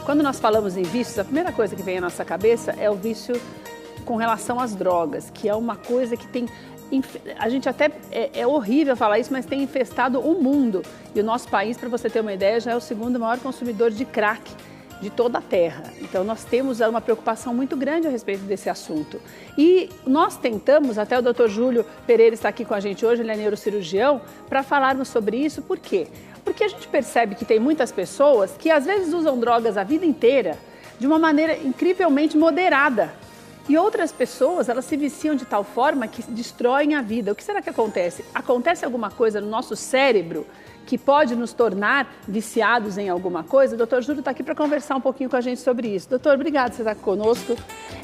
quando nós falamos em vícios, a primeira coisa que vem à nossa cabeça é o vício com relação às drogas, que é uma coisa que tem... A gente até, é horrível falar isso, mas tem infestado o mundo. E o nosso país, para você ter uma ideia, já é o segundo maior consumidor de crack de toda a Terra. Então, nós temos uma preocupação muito grande a respeito desse assunto. E nós tentamos, até o Dr. Júlio Pereira está aqui com a gente hoje, ele é neurocirurgião, para falarmos sobre isso. Por quê? Porque a gente percebe que tem muitas pessoas que às vezes usam drogas a vida inteira de uma maneira incrivelmente moderada. E outras pessoas, elas se viciam de tal forma que destroem a vida. O que será que acontece? Acontece alguma coisa no nosso cérebro que pode nos tornar viciados em alguma coisa? O Dr. Júlio está aqui para conversar um pouquinho com a gente sobre isso. Doutor, obrigado por você estar conosco.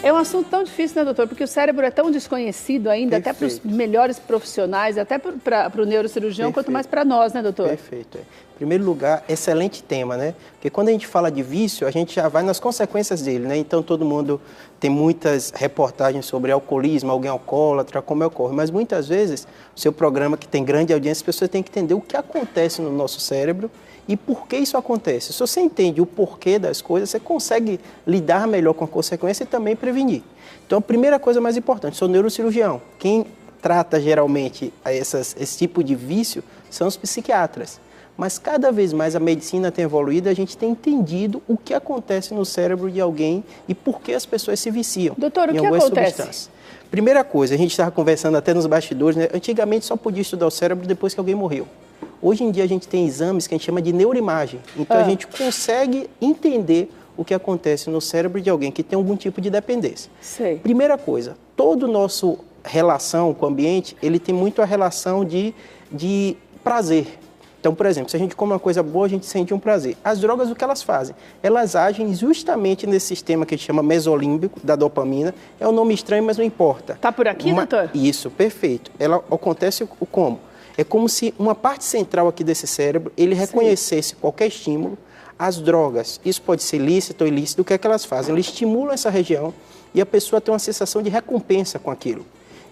É um assunto tão difícil, né, doutor? Porque o cérebro é tão desconhecido ainda, até para os melhores profissionais, até para o neurocirurgião, quanto mais para nós, né, doutor? Perfeito. Em primeiro lugar, excelente tema, né? Porque quando a gente fala de vício, a gente já vai nas consequências dele, né? Então, todo mundo tem muitas reportagens sobre alcoolismo, alguém alcoólatra, como ocorre. Mas, muitas vezes, o seu programa, que tem grande audiência, as pessoas têm que entender o que acontece no nosso cérebro e por que isso acontece. Se você entende o porquê das coisas, você consegue lidar melhor com a consequência e também prevenir. Então, a primeira coisa mais importante, sou neurocirurgião. Quem trata, geralmente, esse tipo de vício são os psiquiatras. Mas cada vez mais a medicina tem evoluído, a gente tem entendido o que acontece no cérebro de alguém e por que as pessoas se viciam. Doutor, o que acontece? Primeira coisa, a gente estava conversando até nos bastidores, né? Antigamente só podia estudar o cérebro depois que alguém morreu. Hoje em dia a gente tem exames que a gente chama de neuroimagem. Então a gente consegue entender o que acontece no cérebro de alguém que tem algum tipo de dependência. Sei. Primeira coisa, toda a nossa relação com o ambiente, ele tem muito a relação de prazer. Então, por exemplo, se a gente come uma coisa boa, a gente sente um prazer. As drogas, o que elas fazem? Elas agem justamente nesse sistema que a gente chama mesolímbico, da dopamina. É um nome estranho, mas não importa. Tá por aqui, doutor? Isso, perfeito. Ela acontece como? É como se uma parte central aqui desse cérebro, ele reconhecesse qualquer estímulo. As drogas, isso pode ser lícito ou ilícito, o que é que elas fazem? Elas estimulam essa região e a pessoa tem uma sensação de recompensa com aquilo.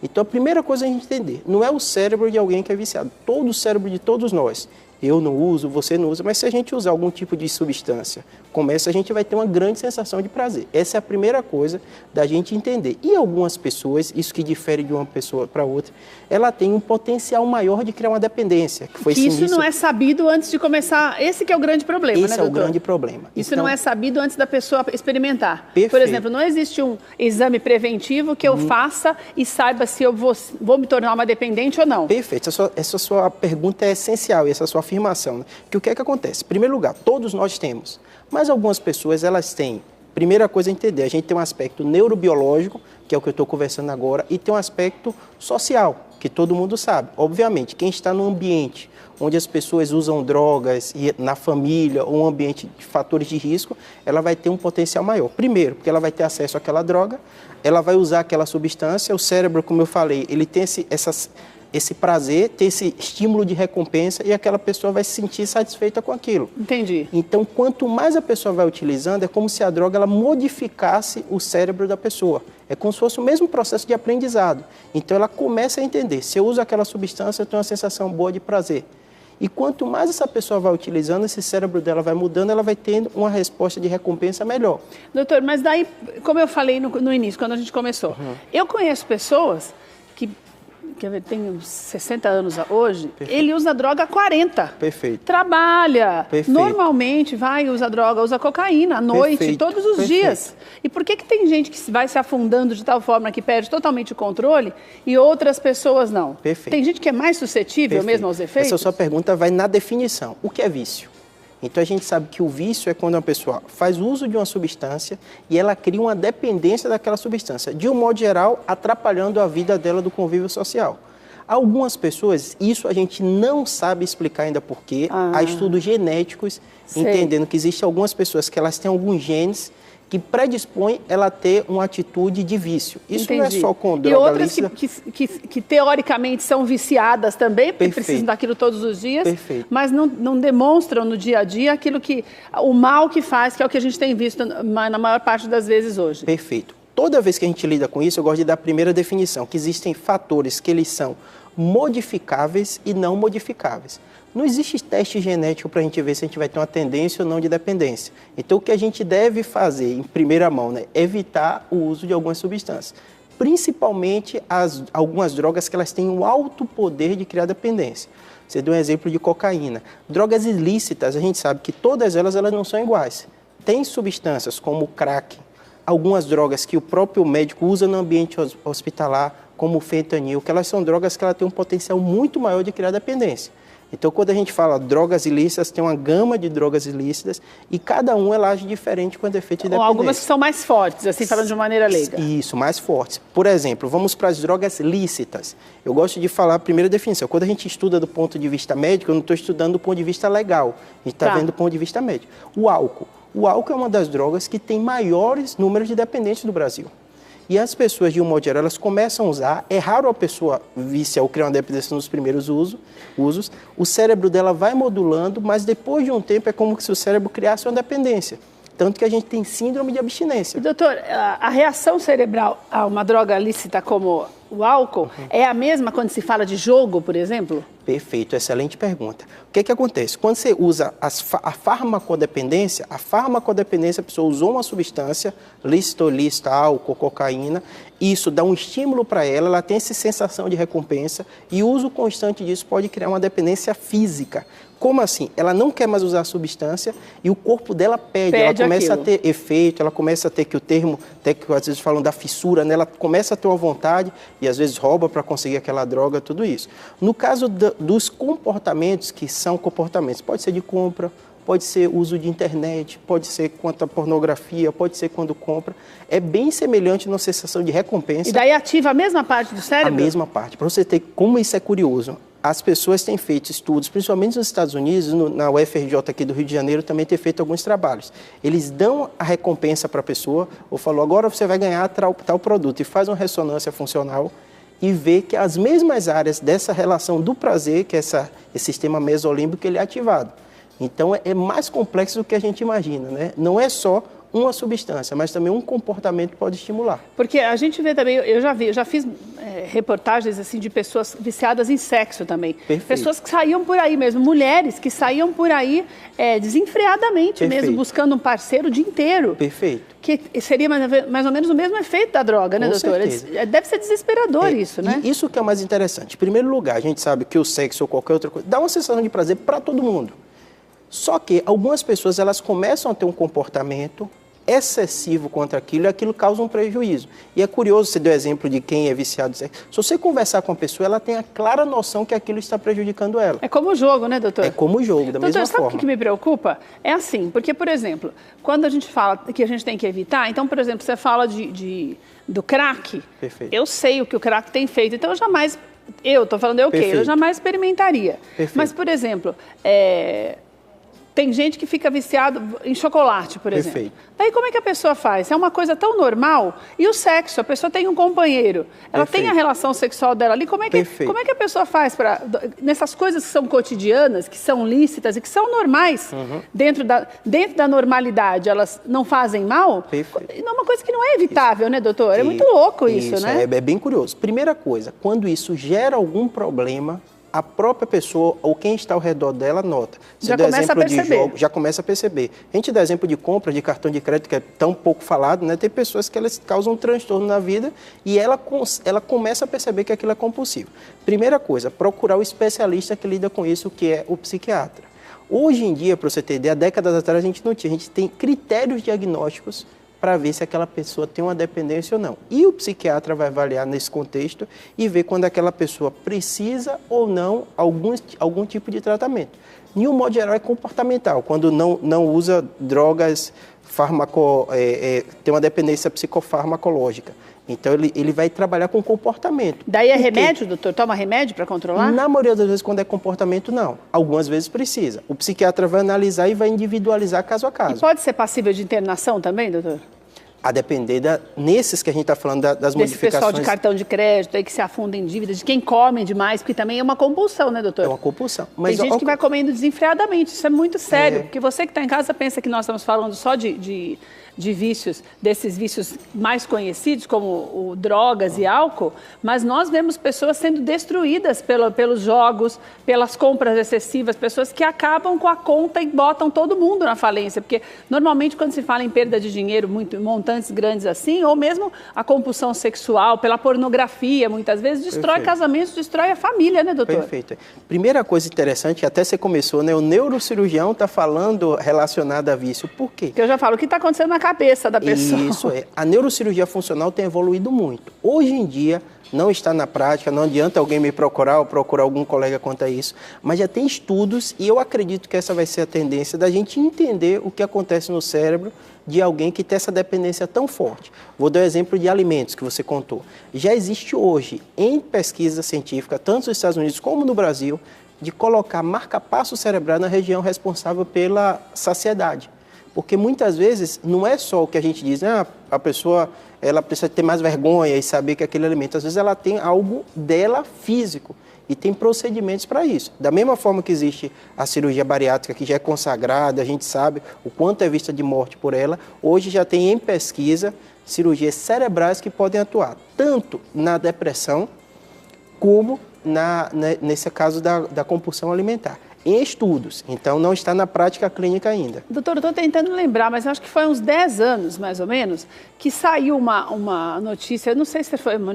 Então, a primeira coisa é a gente entender, não é o cérebro de alguém que é viciado, todo o cérebro de todos nós. Eu não uso, você não usa, mas se a gente usar algum tipo de substância como essa, a gente vai ter uma grande sensação de prazer. Essa é a primeira coisa da gente entender. E algumas pessoas, isso que difere de uma pessoa para outra, ela tem um potencial maior de criar uma dependência. Isso não é sabido antes de começar, esse que é o grande problema, né, doutor? Esse é o grande problema. Isso não é sabido antes da pessoa experimentar. Perfeito. Por exemplo, não existe um exame preventivo que eu faça e saiba se eu vou me tornar uma dependente ou não. Perfeito. Essa sua pergunta é essencial, essa sua afirmação, né? Que o que é que acontece? Em primeiro lugar, todos nós temos, mas algumas pessoas, elas têm, primeira coisa a entender, a gente tem um aspecto neurobiológico, que é o que eu estou conversando agora, e tem um aspecto social, que todo mundo sabe. Obviamente, quem está num ambiente onde as pessoas usam drogas, e na família, ou um ambiente de fatores de risco, ela vai ter um potencial maior. Primeiro, porque ela vai ter acesso àquela droga, ela vai usar aquela substância, o cérebro, como eu falei, ele tem esse prazer, ter esse estímulo de recompensa e aquela pessoa vai se sentir satisfeita com aquilo. Entendi. Então, quanto mais a pessoa vai utilizando, é como se a droga ela modificasse o cérebro da pessoa. É como se fosse o mesmo processo de aprendizado. Então, ela começa a entender. Se eu uso aquela substância, eu tenho uma sensação boa de prazer. E quanto mais essa pessoa vai utilizando, esse cérebro dela vai mudando, ela vai tendo uma resposta de recompensa melhor. Doutor, mas daí, como eu falei no início, quando a gente começou, eu conheço pessoas que tem uns 60 anos hoje, perfeito, ele usa droga há 40. Perfeito. Trabalha. Perfeito. Normalmente usa droga, usa cocaína à noite, perfeito, todos os dias. E por que tem gente que vai se afundando de tal forma que perde totalmente o controle e outras pessoas não? Perfeito. Tem gente que é mais suscetível mesmo aos efeitos? Essa sua pergunta vai na definição. O que é vício? Então, a gente sabe que o vício é quando uma pessoa faz uso de uma substância e ela cria uma dependência daquela substância, de um modo geral, atrapalhando a vida dela do convívio social. Algumas pessoas, isso a gente não sabe explicar ainda por quê. Há estudos genéticos entendendo que existem algumas pessoas que elas têm alguns genes que predispõe ela a ter uma atitude de vício. Isso Entendi. Não é só com droga. E outras que teoricamente são viciadas também, porque perfeito, precisam daquilo todos os dias, perfeito, mas não demonstram no dia a dia o mal que faz, que é o que a gente tem visto na maior parte das vezes hoje. Perfeito. Toda vez que a gente lida com isso, eu gosto de dar a primeira definição, que existem fatores que eles são modificáveis e não modificáveis. Não existe teste genético para a gente ver se a gente vai ter uma tendência ou não de dependência. Então, o que a gente deve fazer, em primeira mão, né, é evitar o uso de algumas substâncias. Principalmente algumas drogas que elas têm um alto poder de criar dependência. Você deu um exemplo de cocaína. Drogas ilícitas, a gente sabe que todas elas não são iguais. Tem substâncias como o crack, algumas drogas que o próprio médico usa no ambiente hospitalar, como o fentanil, que elas são drogas que elas têm um potencial muito maior de criar dependência. Então, quando a gente fala drogas ilícitas, tem uma gama de drogas ilícitas e cada ela age diferente com o efeito de dependência. Ou algumas que são mais fortes, assim, falando de uma maneira leiga. Isso, mais fortes. Por exemplo, vamos para as drogas lícitas. Eu gosto de falar a primeira definição. Quando a gente estuda do ponto de vista médico, eu não estou estudando do ponto de vista legal. A gente está vendo do ponto de vista médico. O álcool. O álcool é uma das drogas que tem maiores números de dependentes no Brasil. E as pessoas, de um modo geral, elas começam a usar. É raro a pessoa vícia ou criar uma dependência nos primeiros usos. O cérebro dela vai modulando, mas depois de um tempo é como se o cérebro criasse uma dependência. Tanto que a gente tem síndrome de abstinência. Doutor, a reação cerebral a uma droga lícita como o álcool é a mesma quando se fala de jogo, por exemplo? Perfeito, excelente pergunta. O que acontece? Quando você usa a farmacodependência, a pessoa usou uma substância, lícita ou ilícita, álcool, cocaína, isso dá um estímulo para ela, ela tem essa sensação de recompensa e o uso constante disso pode criar uma dependência física. Como assim? Ela não quer mais usar a substância e o corpo dela pede ela começa a ter efeito, ela começa a ter que o termo técnico, às vezes falam da fissura, né? Ela começa a ter uma vontade e às vezes rouba para conseguir aquela droga, tudo isso. No caso dos comportamentos, que são comportamentos, pode ser de compra, pode ser uso de internet, pode ser quanto a pornografia, pode ser quando compra, é bem semelhante na sensação de recompensa. E daí ativa a mesma parte do cérebro? A mesma parte. Para você ter como isso é curioso. As pessoas têm feito estudos, principalmente nos Estados Unidos, na UFRJ aqui do Rio de Janeiro, também tem feito alguns trabalhos. Eles dão a recompensa para a pessoa, ou falou, agora você vai ganhar tal produto, e faz uma ressonância funcional e vê que as mesmas áreas dessa relação do prazer, que é esse sistema mesolímbico, ele é ativado. Então, é mais complexo do que a gente imagina, né? Não é só uma substância, mas também um comportamento pode estimular. Porque a gente vê também, eu já fiz reportagens assim de pessoas viciadas em sexo também. Perfeito. Pessoas que saíam por aí mesmo, mulheres que saíam por aí desenfreadamente Perfeito. Mesmo, buscando um parceiro o dia inteiro. Perfeito. Que seria mais ou menos o mesmo efeito da droga, né, doutora? Deve ser desesperador isso, né? E isso que é o mais interessante. Em primeiro lugar, a gente sabe que o sexo ou qualquer outra coisa dá uma sensação de prazer para todo mundo. Só que algumas pessoas elas começam a ter um comportamento excessivo contra aquilo e aquilo causa um prejuízo. E é curioso, você deu exemplo de quem é viciado em sexo. Se você conversar com a pessoa, ela tem a clara noção que aquilo está prejudicando ela. É como o jogo, né, doutor? É como o jogo, da mesma forma. Doutor, sabe o que me preocupa? É assim, porque, por exemplo, quando a gente fala que a gente tem que evitar, então, por exemplo, você fala do crack. Perfeito. Eu sei o que o crack tem feito, então eu estou falando eu jamais experimentaria. Perfeito. Mas, por exemplo, tem gente que fica viciado em chocolate, por exemplo. Perfeito. Daí como é que a pessoa faz? É uma coisa tão normal. E o sexo, a pessoa tem um companheiro, ela tem a relação sexual dela ali. Como é que a pessoa faz nessas coisas que são cotidianas, que são lícitas e que são normais, dentro da normalidade, elas não fazem mal? Perfeito. É uma coisa que não é evitável, né, doutor? É muito louco isso, né? É bem curioso. Primeira coisa, quando isso gera algum problema, a própria pessoa ou quem está ao redor dela nota. Já começa a perceber. Já começa a perceber. A gente dá exemplo de compra de cartão de crédito, que é tão pouco falado, né? Tem pessoas que elas causam um transtorno na vida e ela começa a perceber que aquilo é compulsivo. Primeira coisa, procurar o especialista que lida com isso, que é o psiquiatra. Hoje em dia, para você ter ideia, décadas atrás a gente não tinha. A gente tem critérios diagnósticos para ver se aquela pessoa tem uma dependência ou não. E o psiquiatra vai avaliar nesse contexto e ver quando aquela pessoa precisa ou não algum tipo de tratamento. Em um modo geral é comportamental, quando não usa drogas, tem uma dependência psicofarmacológica. Então ele vai trabalhar com comportamento. Daí é remédio, doutor? Toma remédio para controlar? Na maioria das vezes, quando é comportamento, não. Algumas vezes precisa. O psiquiatra vai analisar e vai individualizar caso a caso. E pode ser passível de internação também, doutor? A depender nesses que a gente está falando das Desse modificações. pessoal de cartão de crédito aí que se afunda em dívidas, de quem come demais, porque também é uma compulsão, né, doutor? É uma compulsão. Mas, tem gente que vai comendo desenfreadamente, isso é muito sério, porque você que está em casa pensa que nós estamos falando só de vícios, desses vícios mais conhecidos, como o drogas e álcool, mas nós vemos pessoas sendo destruídas pelos jogos, pelas compras excessivas, pessoas que acabam com a conta e botam todo mundo na falência, porque normalmente quando se fala em perda de dinheiro, montantes grandes assim, ou mesmo a compulsão sexual, pela pornografia, muitas vezes, destrói casamentos, destrói a família, né, doutor? Perfeito. Primeira coisa interessante, até você começou, né, o neurocirurgião está falando relacionado a vício. Por quê? Porque eu já falo, o que está acontecendo na cabeça da pessoa? Isso é. A neurocirurgia funcional tem evoluído muito. Hoje em dia, não está na prática, não adianta alguém me procurar ou procurar algum colega quanto a isso, mas já tem estudos e eu acredito que essa vai ser a tendência da gente entender o que acontece no cérebro de alguém que tem essa dependência tão forte. Vou dar o exemplo de alimentos que você contou. Já existe hoje, em pesquisa científica, tanto nos Estados Unidos como no Brasil, de colocar marca-passo cerebral na região responsável pela saciedade. Porque muitas vezes não é só o que a gente diz, né? A pessoa ela precisa ter mais vergonha e saber que aquele alimento, às vezes ela tem algo dela físico e tem procedimentos para isso. Da mesma forma que existe a cirurgia bariátrica, que já é consagrada, a gente sabe o quanto é vista de morte por ela, hoje já tem em pesquisa cirurgias cerebrais que podem atuar tanto na depressão como nesse caso da compulsão alimentar. Em estudos, então não está na prática clínica ainda. Doutor, eu estou tentando lembrar, mas acho que foi uns 10 anos, mais ou menos, que saiu uma notícia, não sei se foi uma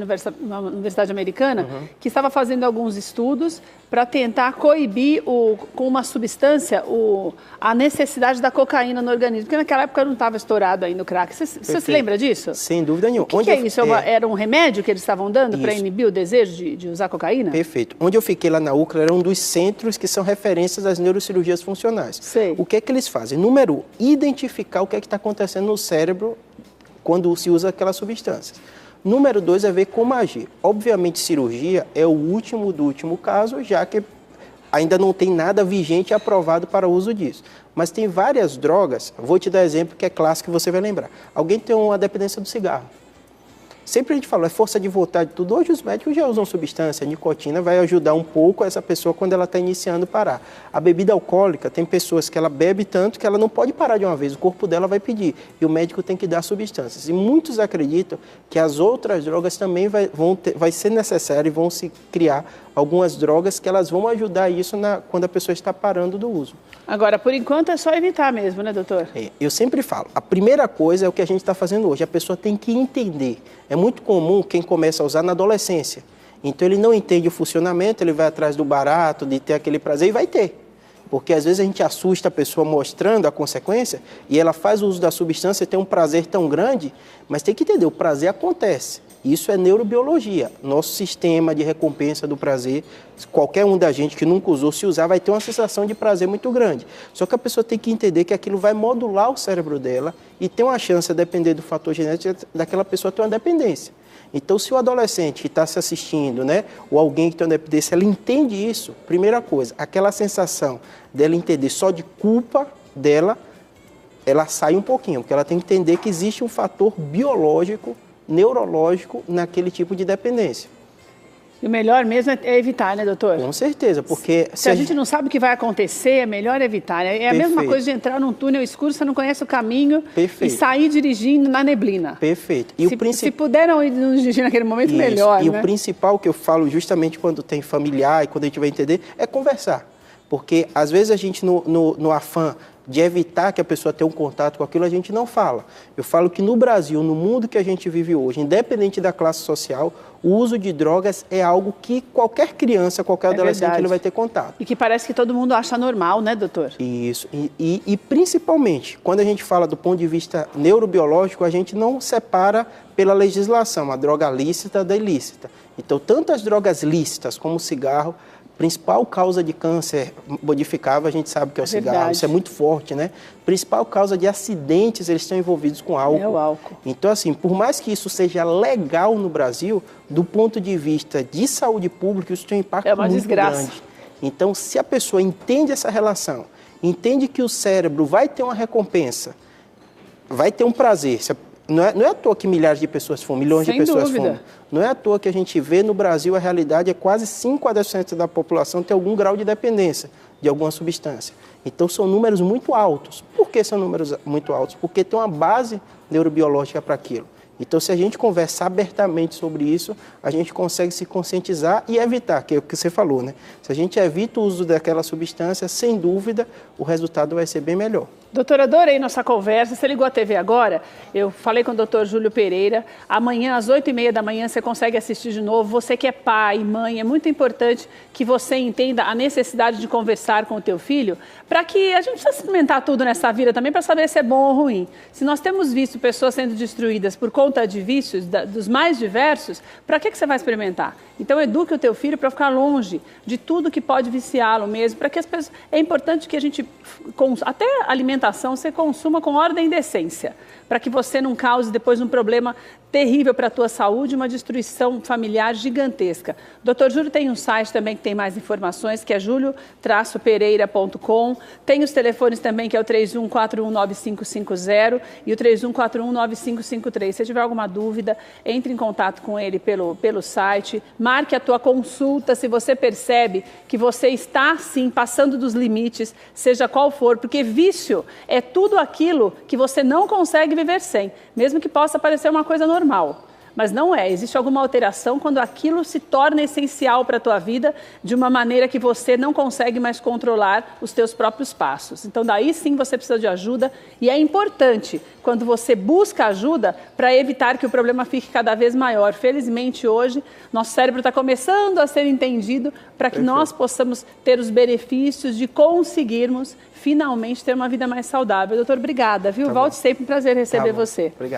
universidade americana, que estava fazendo alguns estudos para tentar coibir com uma substância a necessidade da cocaína no organismo, porque naquela época não estava estourado ainda o crack. Você se lembra disso? Sem dúvida nenhuma. O que é isso? Era um remédio que eles estavam dando para inibir o desejo de usar cocaína? Perfeito. Onde eu fiquei lá na UCLA era um dos centros que são referências das neurocirurgias funcionais. Sei. O que é que eles fazem? Número 1, identificar o que é que está acontecendo no cérebro quando se usa aquelas substâncias. Número 2 é ver como agir. Obviamente, cirurgia é o último do último caso, já que ainda não tem nada vigente e aprovado para o uso disso. Mas tem várias drogas, vou te dar exemplo que é clássico que você vai lembrar. Alguém tem uma dependência do cigarro. Sempre a gente fala, é força de vontade, tudo. Hoje os médicos já usam substância, a nicotina vai ajudar um pouco essa pessoa quando ela está iniciando a parar. A bebida alcoólica, tem pessoas que ela bebe tanto que ela não pode parar de uma vez, o corpo dela vai pedir e o médico tem que dar substâncias. E muitos acreditam que as outras drogas também vai ser necessário e vão se criar algumas drogas que elas vão ajudar isso quando a pessoa está parando do uso. Agora, por enquanto é só evitar mesmo, né, doutor? Eu sempre falo, a primeira coisa é o que a gente está fazendo hoje, a pessoa tem que entender. É muito comum quem começa a usar na adolescência. Então ele não entende o funcionamento, ele vai atrás do barato, de ter aquele prazer e vai ter. Porque às vezes a gente assusta a pessoa mostrando a consequência e ela faz o uso da substância e tem um prazer tão grande, mas tem que entender, o prazer acontece. Isso é neurobiologia. Nosso sistema de recompensa do prazer, qualquer um da gente que nunca usou, se usar, vai ter uma sensação de prazer muito grande. Só que a pessoa tem que entender que aquilo vai modular o cérebro dela e tem uma chance, a depender do fator genético, daquela pessoa ter uma dependência. Então, se o adolescente que está se assistindo, né, ou alguém que tem uma dependência, ela entende isso, primeira coisa, aquela sensação dela entender só de culpa dela, ela sai um pouquinho, porque ela tem que entender que existe um fator biológico, neurológico naquele tipo de dependência. E o melhor mesmo é evitar, né, doutor? Com certeza, porque... Se a gente não sabe o que vai acontecer, é melhor evitar. É a mesma coisa de entrar num túnel escuro, você não conhece o caminho e sair dirigindo na neblina. Perfeito. E se puderam ir dirigir naquele momento, melhor, E né? o principal que eu falo justamente quando tem familiar e quando a gente vai entender é conversar. Porque às vezes a gente no afã de evitar que a pessoa tenha um contato com aquilo, a gente não fala. Eu falo que no Brasil, no mundo que a gente vive hoje, independente da classe social, o uso de drogas é algo que qualquer criança, qualquer adolescente, ele vai ter contato. E que parece que todo mundo acha normal, né, doutor? Isso. E principalmente, quando a gente fala do ponto de vista neurobiológico, a gente não separa pela legislação a droga lícita da ilícita. Então, tanto as drogas lícitas como o cigarro, principal causa de câncer modificável, a gente sabe que é o cigarro, isso é muito forte, né? Principal causa de acidentes, eles estão envolvidos com álcool. É o álcool. Então, assim, por mais que isso seja legal no Brasil, do ponto de vista de saúde pública, isso tem um impacto muito grande. Então, se a pessoa entende essa relação, entende que o cérebro vai ter uma recompensa, vai ter um prazer, Não é à toa que milhares de pessoas fumam, milhões Sem de pessoas dúvida. fumam. Não é à toa que a gente vê no Brasil, a realidade é quase 5 a 10% da população tem algum grau de dependência de alguma substância. Então, são números muito altos. Por que são números muito altos? Porque tem uma base neurobiológica para aquilo. Então, se a gente conversar abertamente sobre isso, a gente consegue se conscientizar e evitar, que é o que você falou, né? Se a gente evita o uso daquela substância, sem dúvida, o resultado vai ser bem melhor. Doutora, adorei nossa conversa. Você ligou a TV agora? Eu falei com o doutor Júlio Pereira. Amanhã, às 8h30 da manhã, você consegue assistir de novo. Você que é pai, mãe, é muito importante que você entenda a necessidade de conversar com o teu filho, para que a gente precisa experimentar tudo nessa vida também para saber se é bom ou ruim. Se nós temos visto pessoas sendo destruídas por conta de vícios, dos mais diversos, para que você vai experimentar? Então, eduque o teu filho para ficar longe de tudo que pode viciá-lo mesmo, para que as pessoas... É importante que a gente, até alimentação, você consuma com ordem e decência, para que você não cause depois um problema terrível para a tua saúde, uma destruição familiar gigantesca. Dr. Júlio tem um site também que tem mais informações, que é julio-pereira.com. Tem os telefones também, que é o 31419550 e o 31419553. Se tiver alguma dúvida, entre em contato com ele pelo site, marque a tua consulta se você percebe que você está, sim, passando dos limites, seja qual for, porque vício é tudo aquilo que você não consegue viver sem, mesmo que possa parecer uma coisa normal, mas não é. Existe alguma alteração quando aquilo se torna essencial para a tua vida de uma maneira que você não consegue mais controlar os teus próprios passos. Então, daí sim você precisa de ajuda e é importante quando você busca ajuda para evitar que o problema fique cada vez maior. Felizmente, hoje, nosso cérebro está começando a ser entendido para que nós possamos ter os benefícios de conseguirmos finalmente ter uma vida mais saudável. Doutor, obrigada, viu? Volte sempre, um prazer receber você. Obrigado.